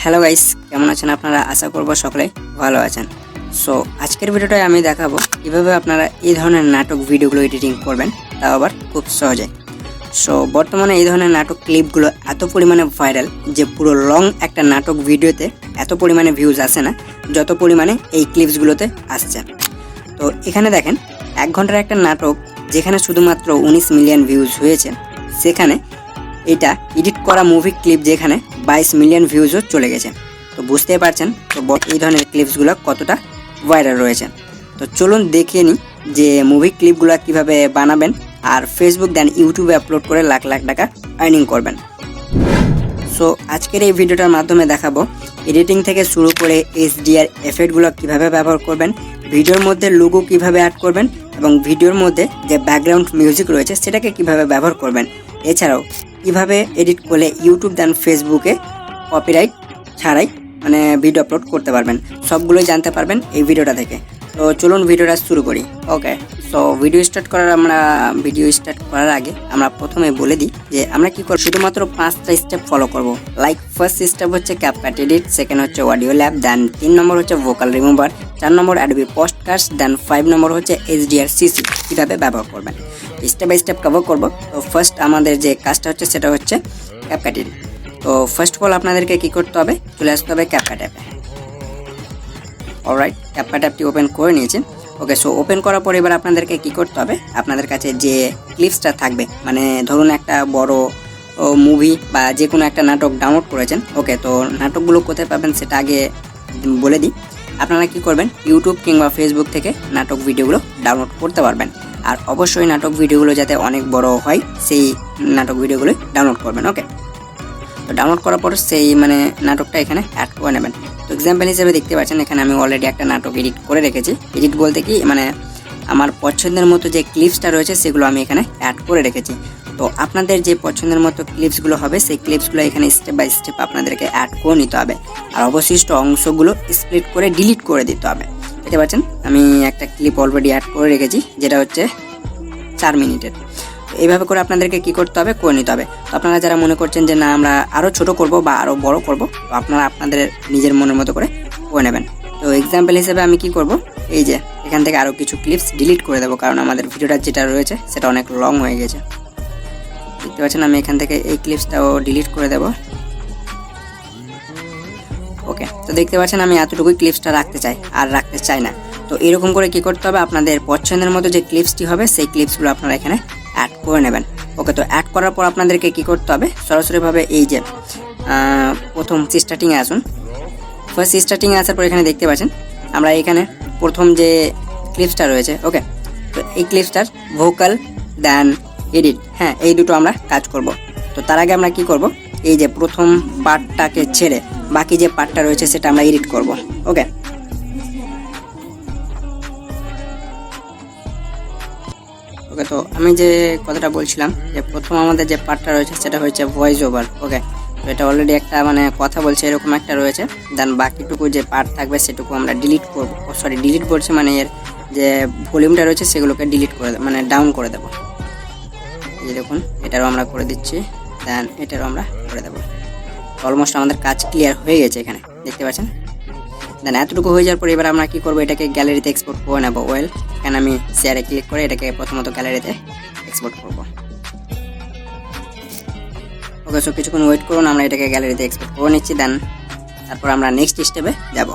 Hello guys, কেমন আছেন আপনারা? আশা করব সকলে ভালো আছেন। সো আজকের ভিডিওটায় আমি দেখাবো কিভাবে আপনারা এই ধরনের নাটক ভিডিওগুলো এডিটিং করবেন, তাও আবার খুব সহজে। সো বর্তমানে এই ধরনের নাটক ক্লিপগুলো এত পরিমাণে ভাইরাল যে পুরো লং একটা নাটক ভিডিওতে এত পরিমাণে ভিউজ আসে না যত পরিমাণে এই ক্লিপসগুলোতে আসছে। তো এখানে দেখেন 1 ঘন্টার একটা নাটক যেখানে শুধুমাত্র 19 মিলিয়ন ভিউজ হয়েছে, সেখানে এটা এডিট করা মুভি ক্লিপ যেখানে 22 মিলিয়ন ভিউজও চলে গেছে। তো বুঝতেই পারছেন তো এই ধরনের ক্লিপসগুলো কতটা ভাইরাল রয়েছে। তো চলুন দেখিয়ে নিই যে মুভি ক্লিপগুলো কিভাবে বানাবেন আর ফেসবুক দেন ইউটিউবে আপলোড করে লাখ লাখ টাকা আর্নিং করবেন। সো আজকের এই ভিডিওটার মাধ্যমে দেখাবো এডিটিং থেকে শুরু করে HDR এফেক্টগুলো কিভাবে ব্যবহার করবেন, ভিডিওর মধ্যে লোগো কিভাবে অ্যাড করবেন এবং ভিডিওর মধ্যে যে ব্যাকগ্রাউন্ড মিউজিক রয়েছে সেটাকে কিভাবে ব্যবহার করবেন, এছাড়াও কিভাবে এডিট করলে ইউটিউব দেন ফেসবুকে কপিরাইট ছাড়াই ভিডিও আপলোড করতে পারবেন, সবগুলোই জানতে পারবেন এই ভিডিওটা থেকে। তো চলুন ভিডিওটা শুরু করি। ওকে, সো ভিডিও স্টার্ট করার আগে আমরা প্রথমে বলে দিই যে আমরা কি করব। শুধুমাত্র 5টা স্টেপ ফলো করব। লাইক ফার্স্ট স্টেপ হচ্ছে ক্যাপকাট এডিট, সেকেন্ড হচ্ছে অডিও ল্যাব, দেন 3 নম্বর হচ্ছে ভোকাল রিমুভার, 4 নম্বর অ্যাডোবি পডকাস্ট, দেন 5 নম্বর হচ্ছে HDR CC কিভাবে ব্যবহার করবেন। স্টেপ বাই স্টেপ কভার করব। তো ফার্স্ট আমাদের যে কাজটা হচ্ছে সেটা হচ্ছে ক্যাপকাট এডিট। তো ফার্স্ট অফ অল আপনাদেরকে কি করতে হবে, চলে আসতে হবে ক্যাপকাট অ্যাপে। অলরাইট, ক্যাপকাট অ্যাপটি ওপেন করে নিয়েছেন। ওকে, সো ওপেন করার পর এবার আপনাদেরকে কি করতে হবে, আপনাদের কাছে যে ক্লিপসটা থাকবে, ধরুন একটা বড় মুভি বা যে কোনো একটা নাটক ডাউনলোড করেছেন। ওকে, তো নাটকগুলো কোথায় পাবেন সেটা আগে বলে দিই। আপনারা কি করবেন, ইউটিউব কিংবা ফেসবুক থেকে নাটক ভিডিওগুলো ডাউনলোড করতে পারবেন। আর অবশ্যই নাটক ভিডিওগুলো যাতে অনেক বড় হয় সেই নাটক ভিডিওগুলো ডাউনলোড করবেন। ওকে, তো ডাউনলোড করার পর সেই নাটকটা এখানে অ্যাড করে নেবেন। তো এক্সাম্পল হিসেবে দেখতে পাচ্ছেন এখানে আমি অলরেডি একটা নাটক এডিট করে রেখেছি। এডিট বলতে কি আমার পছন্দের মতো যে ক্লিপসটা রয়েছে সেগুলো আমি এখানে অ্যাড করে রেখেছি। তো আপনাদের যে পছন্দের মতো ক্লিপসগুলো হবে সেই ক্লিপসগুলো এখানে স্টেপ বাই স্টেপ আপনাদেরকে অ্যাড করে নিতে হবে। আর অবশিষ্ট অংশগুলো স্প্লিট করে ডিলিট করে দিতে হবে। দেখতে পাচ্ছেন আমি একটা ক্লিপ অলরেডি অ্যাড করে রেখেছি যেটা হচ্ছে 4 মিনিটের। এইভাবে করে আপনাদেরকে কি করতে হবে, করে নিতে হবে। তো আপনারা যারা মনে করছেন যে না আমরা আরও ছোট করব বা আরও বড় করব, তো আপনারা আপনাদের নিজের মনের মতো করে নেবেন। তো এক্সাম্পল হিসেবে আমি কি করব, এই যে এখান থেকে আরও কিছু ক্লিপস ডিলিট করে দেবো, কারণ আমাদের ভিডিওটা যেটা রয়েছে সেটা অনেক লং হয়ে গেছে। দেখতে পাচ্ছেন আমি এখান থেকে এই ক্লিপসটাও ডিলিট করে দেব। ওকে, তো দেখতে পাচ্ছেন আমি এতটুকুই ক্লিপসটা রাখতে চাই আর রাখতে চাই না। তো এরকম করে কি করতে হবে, আপনাদের পছন্দের মতো যে ক্লিপসটি হবে সেই ক্লিপসগুলো আপনারা এখানে অ্যাড করে নেবেন। ওকে, তো অ্যাড করার পর আপনাদেরকে কি করতে হবে, সরাসরিভাবে এই যে প্রথম স্টার্টিংয়ে আসুন। ফার্স্ট স্টার্টিংয়ে আসার পর এখানে দেখতে পাচ্ছেন আমরা এখানে প্রথম যে ক্লিপসটা রয়েছে। ওকে, তো এই ক্লিপসটার ভোকাল দেন এডিট, হ্যাঁ এই দুটো আমরা কাজ করব। তো তার আগে আমরা কি করব, এই যে প্রথম পার্টটাকে ছেড়ে বাকি যে পার্টটা রয়েছে সেটা আমরা এডিট করব। ওকে, ওকে, তো আমি যে কথাটা বলছিলাম যে প্রথম আমাদের যে পার্টটা রয়েছে সেটা হচ্ছে ভয়েস ওভার। ওকে, তো এটা অলরেডি একটা কথা বলছে এরকম একটা রয়েছে। দেন বাকিটুকু যে পার্ট থাকবে সেটুকু আমরা ডিলিট করবো, ডিলিট করছি এর যে ভলিউমটা রয়েছে সেগুলোকে ডিলিট করে ডাউন করে দেবো। এই যে দেখুন এটারও আমরা করে দিচ্ছি, দেন এটারও আমরা করে দেবো। অলমোস্ট আমাদের কাজ ক্লিয়ার হয়ে গেছে এখানে দেখতে পাচ্ছেন। দেন এতটুকু হয়ে যাওয়ার পর এবার আমরা কি করবো, এটাকে গ্যালারিতে এক্সপোর্ট করে নেবো। ওয়েল, এখানে আমি শেয়ারে ক্লিক করে এটাকে প্রথমত গ্যালারিতে এক্সপোর্ট করব। ওকে, সো কিছুক্ষণ ওয়েট করুন, আমরা এটাকে গ্যালারিতে এক্সপোর্ট করে নিচ্ছি। দেন তারপর আমরা নেক্সট স্টেপে যাব।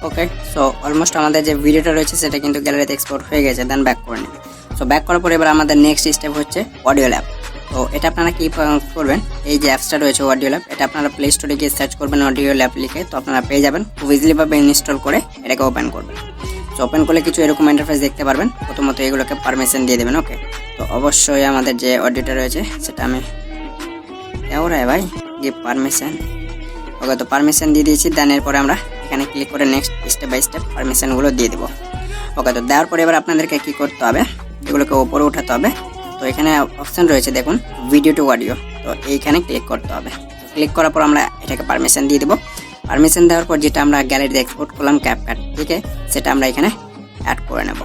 ওকে, সো অলমোস্ট আমাদের যে ভিডিওটা রয়েছে সেটা কিন্তু গ্যালারিতে এক্সপোর্ট হয়ে গেছে। দেন ব্যাক করে নিন। সো ব্যাক করার পর এবার আমাদের নেক্সট স্টেপ হচ্ছে অডিও ল্যাব। তো এটা আপনারা কি করবেন, এই যে অ্যাপসটা রয়েছে অডিও ল্যাব, এটা আপনারা প্লে স্টোরে গিয়ে সার্চ করবেন অডিও ল্যাব লিখে, তো আপনারা পেয়ে যাবেন। খুব ইজিলিভাবে ইনস্টল করে এটাকে ওপেন করবেন। তো ওপেন করলে কিছু এরকম ইন্টারফেস দেখতে পারবেন। প্রথমত এগুলোকে পারমিশন দিয়ে দেবেন। ওকে, তো অবশ্যই আমাদের যে অডিওটা রয়েছে সেটা আমি ভাই গিভ পারমিশন। ওকে, তো পারমিশন দিয়ে দিয়েছি। দেন এরপরে আমরা এখানে ক্লিক করে নেক্সট স্টেপ বাই স্টেপ পারমিশনগুলো দিয়ে দেবো। ওকে, তো দেওয়ার পরে এবার আপনাদেরকে কি করতে হবে, এগুলোকে ওপরে উঠাতে হবে। তো এখানে অপশান রয়েছে দেখুন ভিডিও টু অডিও, তো এইখানে ক্লিক করতে হবে। ক্লিক করার পর আমরা এটাকে পারমিশন দিয়ে দেবো। পারমিশন দেওয়ার পর যেটা আমরা গ্যালারিতে এক্সপোর্ট করলাম ক্যাপকাট থেকে, সেটা আমরা এখানে অ্যাড করে নেব।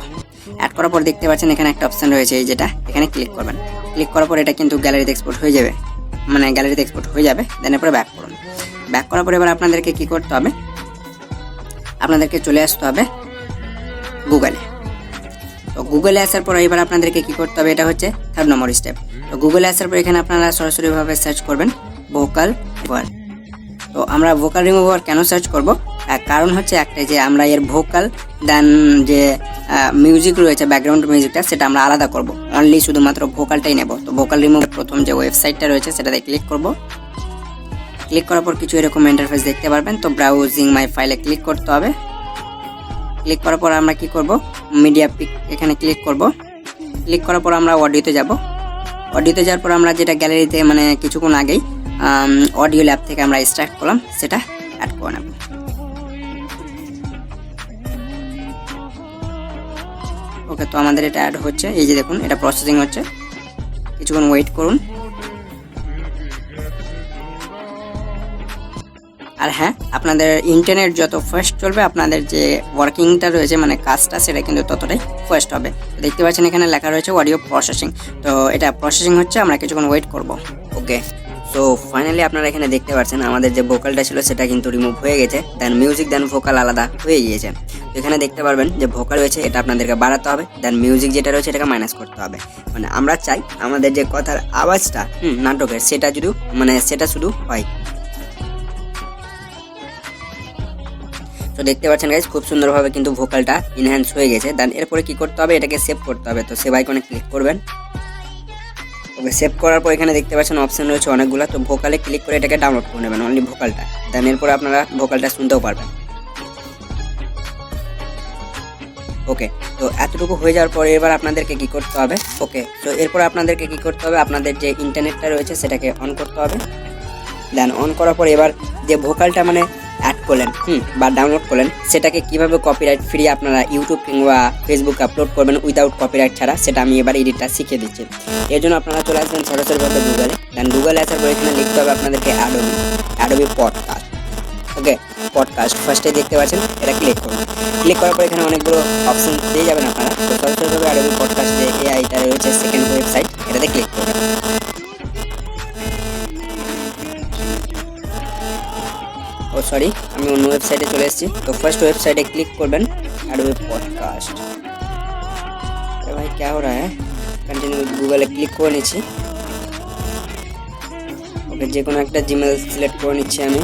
অ্যাড করার পর দেখতে পাচ্ছেন এখানে একটা অপশান রয়েছে, এই যেটা এখানে ক্লিক করবেন। ক্লিক করার পর এটা কিন্তু গ্যালারিতে এক্সপোর্ট হয়ে যাবে। মানে গ্যালারিতে এক্সপোর্ট হয়ে যাবে। দেন এরপরে ব্যাক করুন। ব্যাক করার পরে এবার আপনাদেরকে কি করতে হবে, আপনাদেরকে চলে আসতে হবে গুগলে। তো গুগলে আসার পর এবার আপনাদেরকে কি করতে হবে, এটা হচ্ছে 3rd নম্বর স্টেপ। তো গুগলে আসার পর এখানে আপনারা সরাসরিভাবে সার্চ করবেন ভোকাল রিমুভার। তো আমরা ভোকাল রিমুভার কেন সার্চ করব, কারণ হচ্ছে একটাই যে আমরা এর ভোকাল দেন যে মিউজিক রয়েছে ব্যাকগ্রাউন্ড মিউজিকটা সেটা আমরা আলাদা করব, অনলি শুধুমাত্র ভোকালটাই নেব। তো ভোকাল রিমুভ প্রথম যে ওয়েবসাইটটা রয়েছে সেটাতে ক্লিক করব। ক্লিক করার পর কিছু এরকম ইন্টারফেস দেখতে পারবেন। তো ব্রাউজিং মাই ফাইলে ক্লিক করতে হবে। ক্লিক করার পর আমরা কি করব, মিডিয়া পিক এখানে ক্লিক করব। ক্লিক করার পর আমরা অডিওতে যাব। অডিওতে যাওয়ার পর আমরা যেটা গ্যালারিতে মানে কিছুক্ষণ আগেই অডিও ল্যাব থেকে আমরা এক্সট্রাক্ট করলাম সেটা অ্যাড করে নেব। ওকে, তো আমাদের এটা অ্যাড হচ্ছে, এই যে দেখুন এটা প্রসেসিং হচ্ছে, কিছুক্ষণ ওয়েট করুন। আর হ্যাঁ, আপনাদের ইন্টারনেট যত ফাস্ট চলবে আপনাদের যে ওয়ার্কিংটা রয়েছে মানে কাজটা সেটা কিন্তু ততটাই ফাস্ট হবে। দেখতে পাচ্ছেন এখানে লেখা রয়েছে অডিও প্রসেসিং। তো এটা প্রসেসিং হচ্ছে, আমরা কিছুক্ষণ ওয়েট করব। ওকে, সো ফাইনালি আপনারা এখানে দেখতে পাচ্ছেন আমাদের যে ভোকালটা ছিল সেটা কিন্তু রিমুভ হয়ে গেছে, দেন মিউজিক দেন ভোকাল আলাদা হয়ে গিয়েছে। তো এখানে দেখতে পারবেন যে ভোকাল রয়েছে এটা আপনাদেরকে বাড়াতে হবে, দেন মিউজিক যেটা রয়েছে এটাকে মাইনাস করতে হবে। মানে আমরা চাই আমাদের যে কথার আওয়াজটা নাটকের সেটা যদি মানে সেটা শুধু হয়। তো দেখতে পাচ্ছেন গাইস খুব সুন্দরভাবে কিন্তু ভোকালটা ইনহ্যান্স হয়ে গেছে। দেন এরপরে কি করতে হবে, এটাকে সেভ করতে হবে। তো সেভ আইকনে ক্লিক করবেন। ওকে, সেভ করার পর এখানে দেখতে পাচ্ছেন অপশন রয়েছে অনেকগুলো। তো ভোকালে ক্লিক করে এটাকে ডাউনলোড করে নেবেন, অনলি ভোকালটা। দেন এরপরে আপনারা ভোকালটা শুনতেও পারবেন। ওকে, তো এতটুকু হয়ে যাওয়ার পরে এবার আপনাদেরকে কি করতে হবে, ওকে তো এরপর আপনাদেরকে কি করতে হবে, আপনাদের যে ইন্টারনেটটা রয়েছে সেটাকে অন করতে হবে। দেন অন করার পর এবার যে ভোকালটা মানে অ্যাড করলেন বা ডাউনলোড করলেন সেটাকে কিভাবে কপিরাইট ফ্রি আপনারা ইউটিউব কিংবা ফেসবুকে আপলোড করবেন উইদাউট কপিরাইট ছাড়া, সেটা আমি এবার এডিটটা শিখিয়ে দিচ্ছি। এর জন্য আপনারা চলে আসবেন সরাসরিভাবে গুগলে। দেন গুগলে আসার পর এখানে লিখতে হবে আপনাদেরকে অ্যাডোবি পডকাস্ট। ওকে, পডকাস্ট ফার্স্টে দেখতে পাচ্ছেন, এটা ক্লিক করুন। ক্লিক করার পর এখানে অনেকগুলো অপশন পেয়ে যাবেন আপনারা। তো সরাসরিভাবে অ্যাডোবি পডকাস্ট যে এআইটা রয়েছে সেকেন্ড ওয়েবসাইট, এটাতে ক্লিক করবেন। ও সরি, আমি অন্য ওয়েবসাইটে চলে এসেছি। তো ফার্স্ট ওয়েবসাইটে ক্লিক করবেন অ্যাডোবি পডকাস্ট। अरे भाई क्या हो रहा है, कंटिन्यू গুগলে ক্লিক করে নিচ্ছি। ওকে, যে কোনো একটা জিমেল সিলেক্ট করে নিচ্ছি আমি।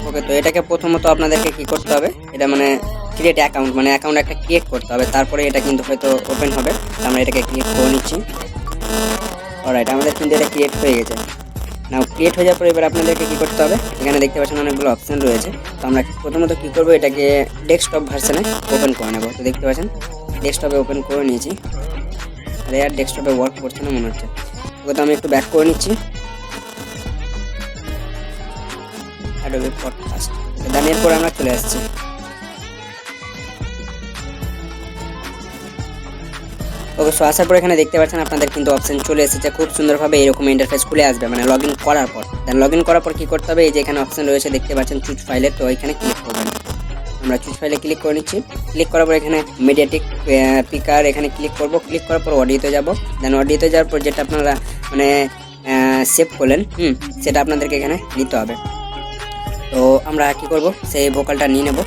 ওকে, তো এটাকে প্রথমত আপনাদেরকে কি করতে হবে, এটা মানে ক্রিয়েট অ্যাকাউন্ট মানে অ্যাকাউন্ট একটা ক্রিয়েট করতে হবে, তারপরে এটা কিন্তু হয়তো ওপেন হবে। আমরা এটাকে ক্রিয়েট করে নিচ্ছি। অলরাইট, আমাদের কিন্তু এটা ক্রিয়েট হয়ে গেছে। নাও ক্রিয়েট হয়ে যাওয়ার পর এবার আপনাদেরকে কী করতে হবে, এখানে দেখতে পাচ্ছেন অনেকগুলো অপশান রয়েছে। তো আমরা প্রথমত কী করবো, এটাকে ডেস্কটপ ভার্সনে ওপেন করে নেবো। তো দেখতে পাচ্ছেন ডেস্কটপে ওপেন করে নিয়েছি। আরে আর ডেস্কটপে ওয়ার্ক করছে না মনে হচ্ছে। ওকে, তো আমি একটু ব্যাক করে নিচ্ছি। অ্যাডোবি পডকাস্ট, দেন এরপর আমরা চলে আসছি। ওকে, সো আসার পর এখানে দেখতে পাচ্ছেন আপনাদের কিন্তু অপশন চলে এসেছে, খুব সুন্দরভাবে এরকম ইন্টারফেস খুলে আসবে মানে লগ ইন করার পর। দেন লগ ইন করার পর কী করতে হবে, এই যে এখানে অপশন রয়েছে দেখতে পাচ্ছেন চুজ ফাইলের, তো এখানে ক্লিক করবেন। আমরা চুজ ফাইলে ক্লিক করে নিচ্ছি। ক্লিক করার পর এখানে মিডিয়াটেক পিকার এখানে ক্লিক করব। ক্লিক করার পর অডিওতে যাব। দেন অডিওতে যাওয়ার পর যেটা আপনারা মানে সেভ করলেন সেটা আপনাদেরকে এখানে নিতে হবে। তো আমরা কী করব, সেই ভোকালটা নিয়ে নেব।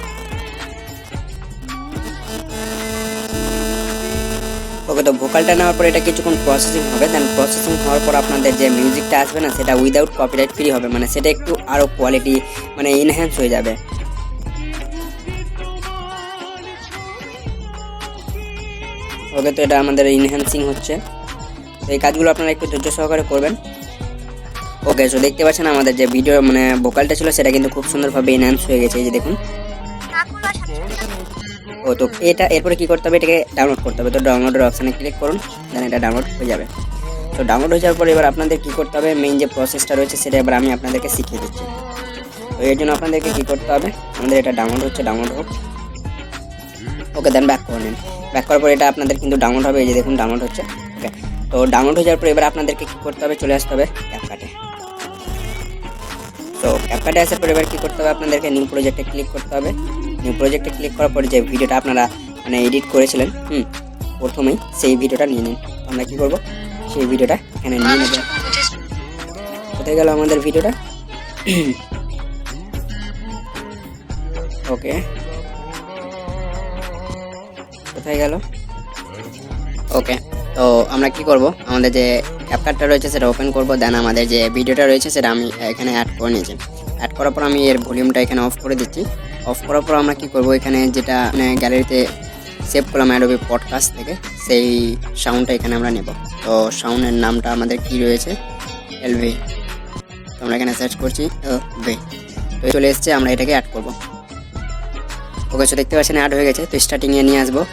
ওকে, তো ভোকালটা নেওয়ার পর এটা কিছুক্ষণ প্রসেসিং হবে। দেন প্রসেসিং হওয়ার পর আপনাদের যে মিউজিকটা আসবে না সেটা উইদাউট কপিরাইট ফ্রি হবে, মানে সেটা একটু আরও কোয়ালিটি মানে ইনহ্যান্স হয়ে যাবে। ওকে, তো এটা আমাদের ইনহ্যান্সিং হচ্ছে। তো এই কাজগুলো আপনারা একটু ধৈর্য সহকারে করবেন। ওকে, সো দেখতে পাচ্ছেন আমাদের যে ভিডিও মানে ভোকালটা ছিল সেটা কিন্তু খুব সুন্দরভাবে ইনহ্যান্স হয়ে গেছে, এই যে দেখুন। ও, তো এটা এরপরে কী করতে হবে, এটাকে ডাউনলোড করতে হবে। তো ডাউনলোডের অপশানে ক্লিক করুন, দেন এটা ডাউনলোড হয়ে যাবে। তো ডাউনলোড হয়ে যাওয়ার পরে এবার আপনাদের কী করতে হবে, মেইন যে প্রসেসটা রয়েছে সেটা এবার আমি আপনাদেরকে শিখিয়ে দিচ্ছি। তো এর জন্য আপনাদেরকে কী করতে হবে, আমাদের এটা ডাউনলোড হচ্ছে, ডাউনলোড হোক। ওকে, দেন ব্যাক করে নিন। ব্যাক করার পর এটা আপনাদের কিন্তু ডাউনলোড হবে, এই যে দেখুন ডাউনলোড হচ্ছে। ওকে, তো ডাউনলোড হয়ে যাওয়ার পর এবার আপনাদেরকে কী করতে হবে, চলে আসতে হবে ক্যাপকাটে। তো ক্যাপকাটে আসার পর এবার কী করতে হবে, আপনাদেরকে নিউ প্রজেক্টে ক্লিক করতে হবে। নিউ প্রজেক্টে ক্লিক করার পর যে ভিডিওটা আপনারা মানে এডিট করেছিলেন প্রথমেই সেই ভিডিওটা নিয়ে নিন। আমরা কি করব, সেই ভিডিওটা এখানে নিয়ে নেব। কোথায় গেল আমাদের ভিডিওটা? ওকে, কোথায় গেল? ওকে, তো আমরা কি করব, আমাদের যে ক্যাপকাটটা রয়েছে সেটা ওপেন করব। দেন আমাদের যে ভিডিওটা রয়েছে সেটা আমি এখানে অ্যাড করে নিয়েছি। অ্যাড করার পর আমি এর ভলিউমটা এখানে অফ করে দিচ্ছি। অফ করার পর আমরা কি করব, এখানে যেটা মানে গ্যালারিতে সেভ করলাম অ্যাডোবি পডকাস্ট থেকে, সেই সাউন্ডটা এখানে আমরা নেব। তো সাউন্ডের নামটা আমাদের কি রয়েছে, এলভি। তো আমরা এখানে সার্চ করছি এলভি, তো চলে এসেছে। আমরা এটাকে অ্যাড করব। ওকে, সো দেখতে পাচ্ছেন অ্যাড হয়ে গেছে। তো স্টার্টিংয়ে নিয়ে আসবো।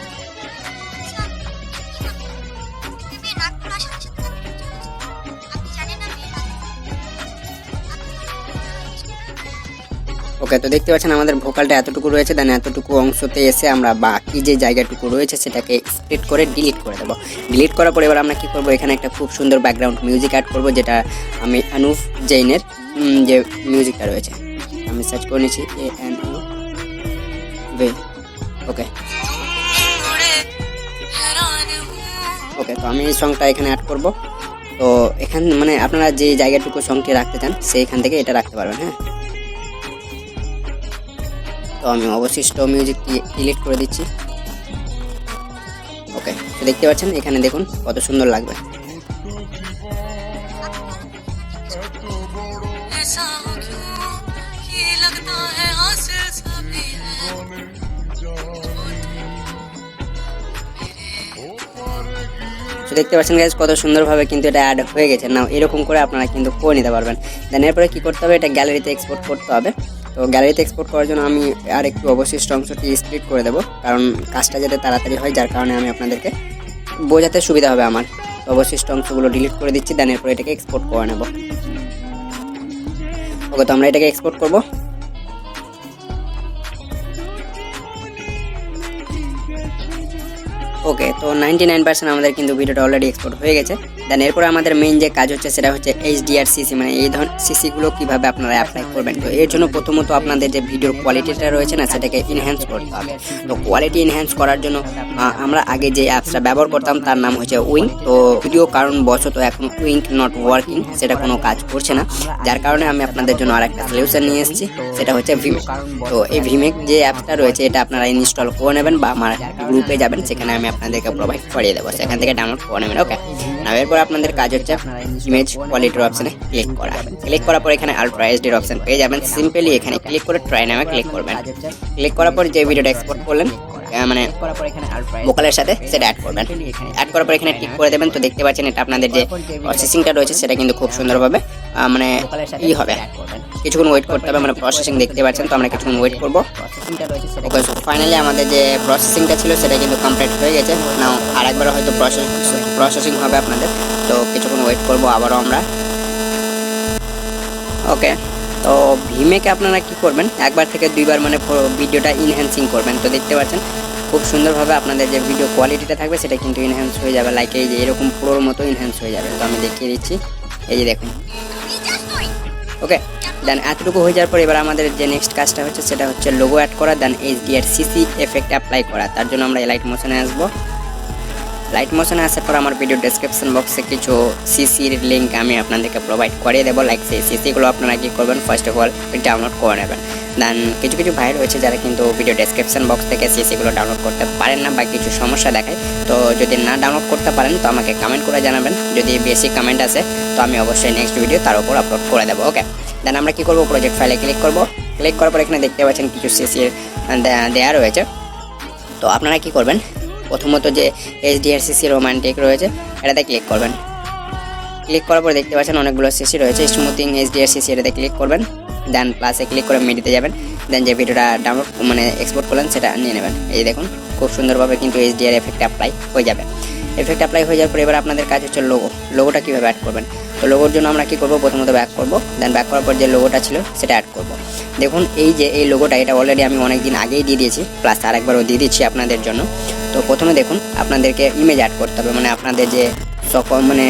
ওকে, তো দেখতে পাচ্ছেন আমাদের ভোকালটা এতটুকু রয়েছে। দেন এতটুকু অংশতে এসে আমরা বাকি যে জায়গাটুকু রয়েছে সেটাকে স্প্লিট করে ডিলিট করে দেবো। ডিলিট করার পর এবার আমরা কি করব, এখানে একটা খুব সুন্দর ব্যাকগ্রাউন্ড মিউজিক অ্যাড করব, যেটা আমি অনুপ জৈনের যে মিউজিকটা রয়েছে আমি সার্চ করে নিয়েছি ওকে ওকে, তো আমি এই সংটা এখানে অ্যাড করব। তো এখান মানে আপনারা যে জায়গাটুকু সংটি রাখতে চান সেইখান থেকে এটা রাখতে পারবেন। হ্যাঁ, তো আমি অবশিষ্ট মিউজিকটি ডিলিট করে দিচ্ছি। ওকে, তো দেখতে পাচ্ছেন এখানে দেখুন কত সুন্দর লাগবে। দেখতে পাচ্ছেন গাইস কত সুন্দরভাবে কিন্তু এটা অ্যাড হয়ে গেছে। না এরকম করে আপনারা কিন্তু করে নিতে পারবেন। দেন এরপরে কি করতে হবে, এটা গ্যালারিতে এক্সপোর্ট করতে হবে। তো গ্যালারিতে এক্সপোর্ট করার জন্য আমি আর একটু অবশিষ্ট অংশটি স্প্লিট করে দেবো, কারণ কাজটা যাতে তাড়াতাড়ি হয়, যার কারণে আমি আপনাদেরকে বোঝাতে সুবিধা হবে আমার। তো অবশিষ্ট অংশগুলো ডিলিট করে দিচ্ছি। দেন এরপরে এটাকে এক্সপোর্ট করে নেব। ওকে, তো আমরা এটাকে এক্সপোর্ট করব। ওকে, তো 99% আমাদের কিন্তু ভিডিওটা অলরেডি এক্সপোর্ট হয়ে গেছে। দেন এরপরে আমাদের মেইন যে কাজ হচ্ছে সেটা হচ্ছে HDR CC, মানে এই ধরনের সিসিগুলো কীভাবে আপনারা অ্যাপ্লাই করবেন। তো এর জন্য প্রথমত আপনাদের যে ভিডিওর কোয়ালিটিটা রয়েছে না সেটাকে ইনহ্যান্স করতে হবে। তো কোয়ালিটি ইনহ্যান্স করার জন্য আমরা আগে যে অ্যাপসটা ব্যবহার করতাম তার নাম হচ্ছে উইঙ্ক। তো ভিডিও কারণবশত এখন উইঙ্ক নট ওয়ার্কিং, সেটা কোনো কাজ করছে না, যার কারণে আমি আপনাদের জন্য আর একটা সলিউশন নিয়ে এসেছি, সেটা হচ্ছে ভিমেক। তো এই ভিমেক যে অ্যাপসটা রয়েছে এটা আপনারা ইনস্টল করে নেবেন বা আমার গ্রুপে যাবেন, সেখানে আমি আপনাদেরকে প্রোভাইড করিয়ে দেবো, সেখান থেকে ডাউনলোড করে নেবেন। ওকে, এরপর আপনাদের কাজ হচ্ছে ইমেজ কোয়ালিটির অপশনে ক্লিক করা। ক্লিক করার পর এখানে আলট্রা এইচডির অপশন পেয়ে যাবেন। সিম্পলি এখানে ক্লিক করে ট্রাই নামে ক্লিক করবেন। ক্লিক করার পর যে ভিডিওটা এক্সপোর্ট করলেন মানে ভোকালের সাথে সেটা অ্যাড করবেন। অ্যাড করার পর এখানে টিক করে দেবেন। তো দেখতে পাচ্ছেন এটা আপনাদের যে প্রসেসিংটা রয়েছে সেটা কিন্তু খুব সুন্দরভাবে মানে ই হবে। কিছুক্ষণ ওয়েট করতে হবে, মানে প্রসেসিং দেখতে পাচ্ছেন। তো আমরা কিছুক্ষণ ওয়েট করবো। ওকে, ফাইনালি আমাদের যে প্রসেসিংটা ছিল সেটা কিন্তু কমপ্লিট হয়ে গেছে। নাও আরেকবার হয়তো প্রসেসিং হবে আপনাদের, তো কিছুক্ষণ ওয়েট করবো আবারও আমরা। ওকে, তো ভিমেকে আপনারা কি করবেন, একবার থেকে দুইবার মানে ভিডিওটা ইনহ্যান্সিং করবেন। তো দেখতে পাচ্ছেন খুব সুন্দরভাবে আপনাদের যে ভিডিও কোয়ালিটিটা থাকবে সেটা কিন্তু ইনহ্যান্স হয়ে যাবে, লাইক এই যে এরকম পুরোর মতো ইনহ্যান্স হয়ে যাবে। তো আমি দেখিয়ে দিচ্ছি, এই যে দেখুন। ওকে, দেন এতটুকু হয়ে যাওয়ার পর এবার আমাদের যে নেক্সট কাজটা হচ্ছে সেটা হচ্ছে লোগো অ্যাড করা, দেন HDR CC এফেক্ট অ্যাপ্লাই করা। তার জন্য আমরা লাইট মোশনে আসবো। লাইট মোশনে আসার পর আমার ভিডিও ডেসক্রিপশন বক্সে কিছু সিসির লিঙ্ক আমি আপনাদেরকে প্রোভাইড করিয়ে দেবো। লাইক সেই সিসিগুলো আপনারা কী করবেন, ফার্স্ট অফ অল ডাউনলোড করে নেবেন। দেন কিছু ভাই রয়েছে যারা কিন্তু ভিডিও ডেসক্রিপশন বক্স থেকে সিসিগুলো ডাউনলোড করতে পারেন না বা কিছু সমস্যা দেখায়। তো যদি না ডাউনলোড করতে পারেন তো আমাকে কমেন্ট করে জানাবেন। যদি বেশি কমেন্ট আসে তো আমি অবশ্যই নেক্সট ভিডিও তার উপর আপলোড করে দেবো। ওকে, দেন আমরা কী করবো, প্রজেক্ট ফাইলে ক্লিক করবো। ক্লিক করার পর এখানে দেখতে পাচ্ছেন কিছু সিসির দেয়া রয়েছে। তো আপনারা কি করবেন, প্রথমত যে HDR CC রোমান্টিক রয়েছে এটাতে ক্লিক করবেন। ক্লিক করার পর দেখতে পাচ্ছেন অনেকগুলো সিসি রয়েছে। স্মুথিং HDR CC এটাতে ক্লিক করবেন। দেন প্লাসে ক্লিক করে মিডিতে যাবেন। দেন যে ভিডিওটা ডাউনলোড মানে এক্সপোর্ট করলেন সেটা নিয়ে নেবেন। এই দেখুন খুব সুন্দরভাবে কিন্তু HDR এফেক্ট অ্যাপ্লাই হয়ে যাবে। এফেক্ট অ্যাপ্লাই হয়ে যাওয়ার পর এবার আপনাদের কাজ হচ্ছে লোগোটা কীভাবে অ্যাড করবেন। তো লোগোর জন্য আমরা কী করবো, প্রথমত ব্যাক করবো। দেন ব্যাক করার পর যে লোগোটা ছিল সেটা অ্যাড করবো। দেখুন এই যে এই লোগোটা এটা অলরেডি আমি অনেক দিন আগেই দিয়ে দিয়েছি, প্লাস আরেকবারও দিয়ে দিচ্ছি আপনাদের জন্য। তো প্রথমে দেখুন আপনাদেরকে ইমেজ অ্যাড করতে হবে, মানে আপনাদের যে সকল মানে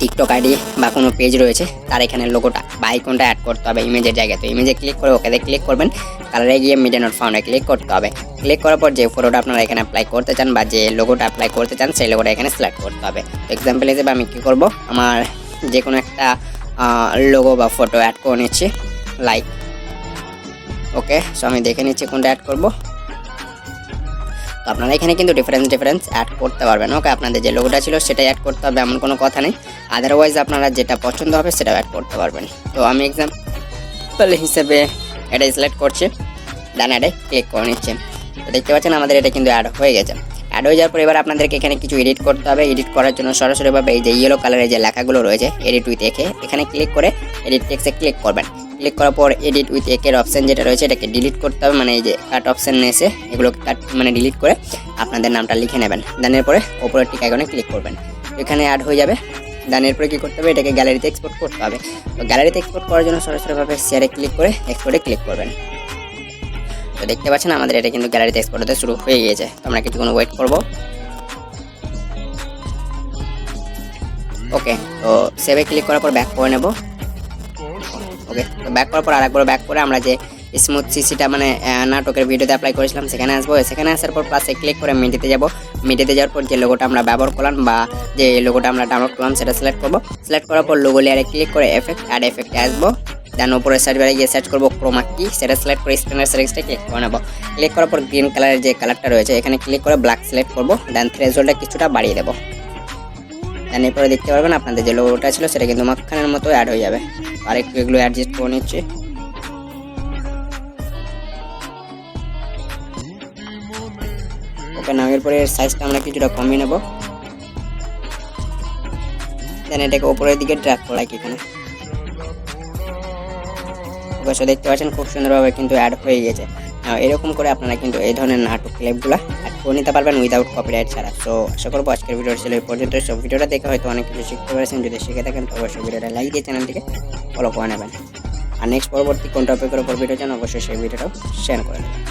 টিকটক আইডি বা কোনো পেজ রয়েছে তার এখানে লোগোটা বা আইকনটা অ্যাড করতে হবে ইমেজের জায়গায়। তো ইমেজে ক্লিক করে ওকেতে ক্লিক করবেন, কালারে গিয়ে মিডিয়া নট ফাউন্ডে ক্লিক করতে হবে। ক্লিক করার পর যে ফটোটা আপনারা এখানে অ্যাপ্লাই করতে চান বা যে লোগোটা অ্যাপ্লাই করতে চান সেই লোগোটা এখানে সিলেক্ট করতে হবে। তো এক্সাম্পল হিসেবে আমি কী করব, আমার যে কোনো একটা লোগো বা ফটো অ্যাড করে নিচ্ছি, লাইক। ওকে, সো আমি দেখে নিচ্ছি কোনটা অ্যাড করব। তো আপনারা এখানে কিন্তু ডিফারেন্স অ্যাড করতে পারবেন। ওকে, আপনাদের যে লোগোটা ছিল সেটাই অ্যাড করতে হবে, এমন কোনো কথা নেই। আদারওয়াইজ আপনারা যেটা পছন্দ হবে সেটা অ্যাড করতে পারবেন। তো আমি এক্সাম্পল হিসেবে এটা সিলেক্ট করছি, দেন অ্যাডে ক্লিক করে নিচ্ছি। তো দেখতে পাচ্ছেন আমাদের এটা কিন্তু অ্যাড হয়ে গেছে। অ্যাড হয়ে যাওয়ার পর এবার আপনাদেরকে এখানে কিছু এডিট করতে হবে। এডিট করার জন্য সরাসরিভাবে এই যে ইয়েলো কালারের যে লেখাগুলো রয়েছে এডিট উইথ একে, এখানে ক্লিক করে এডিট টেক্সটে ক্লিক করবেন। ক্লিক করার পর এডিট উইথ একের অপশান যেটা রয়েছে এটাকে ডিলিট করতে হবে, মানে এই যে কাট অপশান এসে এগুলোকে কাট মানে ডিলিট করে আপনাদের নামটা লিখে নেবেন। দেন এরপরে ওপরের টিক আইকনে ক্লিক করবেন, এখানে অ্যাড হয়ে যাবে। দেন এরপরে কী করতে হবে, এটাকে গ্যালারিতে এক্সপোর্ট করতে হবে। তো গ্যালারিতে এক্সপোর্ট করার জন্য সরাসরিভাবে শেয়ারে ক্লিক করে এক্সপোর্টে ক্লিক করবেন। তো দেখতে পাচ্ছেন আমাদের এটা কিন্তু গ্যালারিতে এক্সপোর্ট হতে শুরু হয়ে গিয়েছে। তো আমরা কিছুক্ষণ ওয়েট করব। ওকে, তো সেভে ক্লিক করার পর ব্যাক করে নেব। ওকে, তো ব্যাক করার পর আরেকবার ব্যাক করে আমরা যে স্মুথ সিসিটা মানে নাটকের ভিডিওতে অ্যাপ্লাই করেছিলাম সেখানে আসবো। সেখানে আসার পর প্লাসে ক্লিক করে মিডিয়াতে যাব। মিডিয়াতে যাওয়ার পর যে লোগোটা আমরা ব্যবহার করলাম বা যে লোগোটা আমরা ডাউনলোড করলাম সেটা সিলেক্ট করব। সিলেক্ট করার পর লোগো লেয়ারে ক্লিক করে এফেক্ট অ্যাড এফেক্টে আসবো। দেন উপরে সার্চ বারে গিয়ে সার্চ করবো ক্রোমা কি, সেটা সিলেক্ট করে স্ক্রিনের সেটিংসটা ক্লিক করে নেব। ক্লিক করার পর গ্রিন কালারের যে কালারটা রয়েছে এখানে ক্লিক করে ব্ল্যাক সিলেক্ট করব। দেন থ্রেশহোল্ডটা কিছুটা বাড়িয়ে দেবো। দেন এরপরে দেখতে পারবেন আপনাদের যে লোগোটা ছিল সেটা কিন্তু মাঝখানের মতো অ্যাড হয়ে যাবে। আর একটু এগুলো অ্যাডজাস্ট করে নিচ্ছি। ওকে, নামের পরে সাইজটা আমরা কিছুটা কমিয়ে নেব। দেন এটাকে উপরের দিকে ড্র্যাগ করা এখানে। অবশ্য দেখতে পাচ্ছেন খুব সুন্দরভাবে কিন্তু অ্যাড হয়ে গেছে। এরকম করে আপনারা কিন্তু এই ধরনের নাটক ক্লিপগুলো অ্যাড করে নিতে পারবেন উইদাউট কপিরাইট ছাড়া। সো আশা করবো আজকের ভিডিওটা ছিল এই পর্যন্ত। সব ভিডিওটা দেখে হয়তো অনেক কিছু শিখতে পেরেছেন। যদি শিখে থাকেন তো অবশ্যই ভিডিওটা লাইক দিয়ে চ্যানেলটিকে ফলো করে নেবেন। আর নেক্সট পরবর্তী কোন টপিকের উপর ভিডিও চান অবশ্যই সেই ভিডিওটাও শেয়ার করে নেবেন।